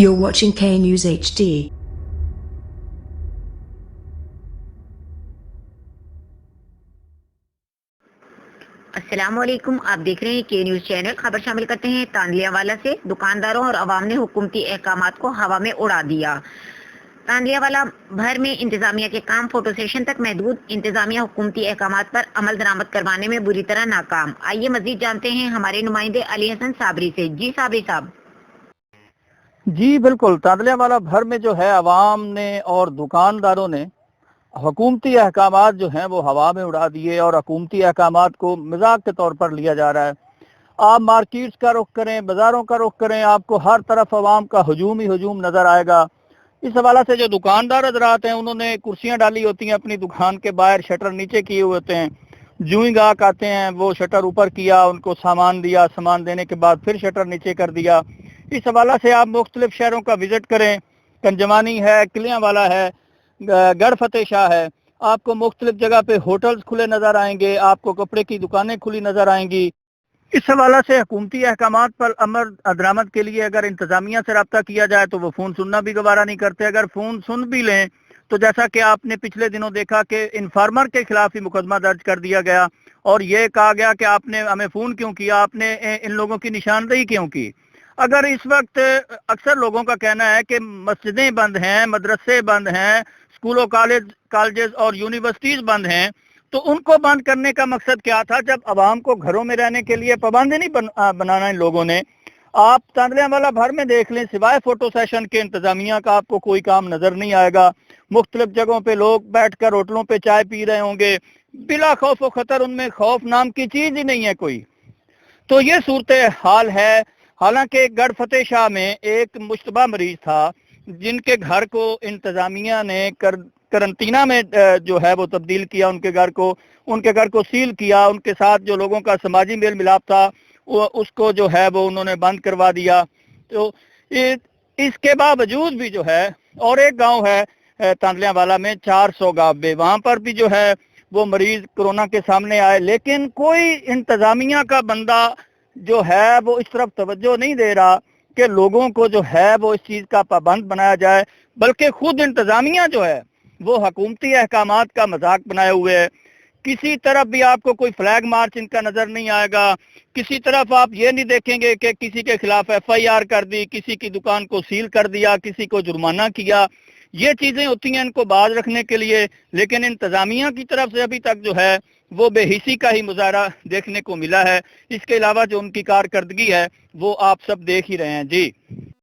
You're watching K News HD. السلام علیکم، آپ دیکھ رہے ہیں کے نیوز چینل۔ خبر شامل کرتے ہیں تاندلیہ والا سے۔ دکانداروں اور عوام نے حکومتی احکامات کو ہوا میں اڑا دیا۔ تاندلیہ والا بھر میں انتظامیہ کے کام فوٹو سیشن تک محدود۔ انتظامیہ حکومتی احکامات پر عمل درآمد کروانے میں بری طرح ناکام۔ آئیے مزید جانتے ہیں ہمارے نمائندے علی حسن صابری سے۔ جی صابری صاحب۔ جی بالکل، تاندلیہ والا بھر میں جو ہے عوام نے اور دکانداروں نے حکومتی احکامات جو ہیں وہ ہوا میں اڑا دیے، اور حکومتی احکامات کو مذاق کے طور پر لیا جا رہا ہے۔ آپ مارکیٹس کا رخ کریں، بازاروں کا رخ کریں، آپ کو ہر طرف عوام کا ہجوم ہی ہجوم نظر آئے گا۔ اس حوالہ سے جو دکاندار حضرات ہیں انہوں نے کرسیاں ڈالی ہوتی ہیں اپنی دکان کے باہر، شٹر نیچے کیے ہوئے ہوتے ہیں۔ جو ہی گاہک آتے ہیں وہ شٹر اوپر کیا، ان کو سامان دیا، سامان دینے کے بعد پھر شٹر نیچے کر دیا۔ اس حوالہ سے آپ مختلف شہروں کا وزٹ کریں، کنجمانی ہے، کلیاں والا ہے، گڑھ فتح شاہ ہے، آپ کو مختلف جگہ پہ ہوٹلز کھلے نظر آئیں گے، آپ کو کپڑے کی دکانیں کھلی نظر آئیں گی۔ اس حوالہ سے حکومتی احکامات پر عمل درآمد کے لیے اگر انتظامیہ سے رابطہ کیا جائے تو وہ فون سننا بھی گوارا نہیں کرتے۔ اگر فون سن بھی لیں تو جیسا کہ آپ نے پچھلے دنوں دیکھا کہ انفارمر کے خلاف ہی مقدمہ درج کر دیا گیا، اور یہ کہا گیا کہ آپ نے ہمیں فون کیوں کیا، آپ نے ان لوگوں کی نشاندہی کیوں کی۔ اگر اس وقت اکثر لوگوں کا کہنا ہے کہ مسجدیں بند ہیں، مدرسے بند ہیں، اسکولوں کالجز اور یونیورسٹیز بند ہیں، تو ان کو بند کرنے کا مقصد کیا تھا جب عوام کو گھروں میں رہنے کے لیے پابندی نہیں بنانا ان لوگوں نے۔ آپ تاندلیہ والا بھر میں دیکھ لیں، سوائے فوٹو سیشن کے انتظامیہ کا آپ کو کوئی کام نظر نہیں آئے گا۔ مختلف جگہوں پہ لوگ بیٹھ کر ہوٹلوں پہ چائے پی رہے ہوں گے، بلا خوف و خطر، ان میں خوف نام کی چیز ہی نہیں ہے کوئی۔ تو یہ صورتحال ہے۔ حالانکہ گڑھ فتح شاہ میں ایک مشتبہ مریض تھا جن کے گھر کو انتظامیہ نے کرنٹینہ میں جو ہے وہ تبدیل کیا، ان کے گھر کو سیل کیا، ان کے ساتھ جو لوگوں کا سماجی میل ملاپ تھا اس کو جو ہے وہ انہوں نے بند کروا دیا۔ تو اس کے باوجود بھی جو ہے، اور ایک گاؤں ہے تاندلیہ والا میں 400 گاوے، وہاں پر بھی جو ہے وہ مریض کورونا کے سامنے آئے، لیکن کوئی انتظامیہ کا بندہ جو ہے وہ اس طرف توجہ نہیں دے رہا کہ لوگوں کو جو ہے وہ اس چیز کا پابند بنایا جائے، بلکہ خود انتظامیہ جو ہے وہ حکومتی احکامات کا مذاق بنائے ہوئے ہے۔ کسی طرف بھی آپ کو کوئی فلیگ مارچ ان کا نظر نہیں آئے گا، کسی طرف آپ یہ نہیں دیکھیں گے کہ کسی کے خلاف FIR کر دی، کسی کی دکان کو سیل کر دیا، کسی کو جرمانہ کیا۔ یہ چیزیں ہوتی ہیں ان کو باز رکھنے کے لیے، لیکن انتظامیہ کی طرف سے ابھی تک جو ہے وہ بے حسی کا ہی مظاہرہ دیکھنے کو ملا ہے۔ اس کے علاوہ جو ان کی کارکردگی ہے وہ آپ سب دیکھ ہی رہے ہیں۔ جی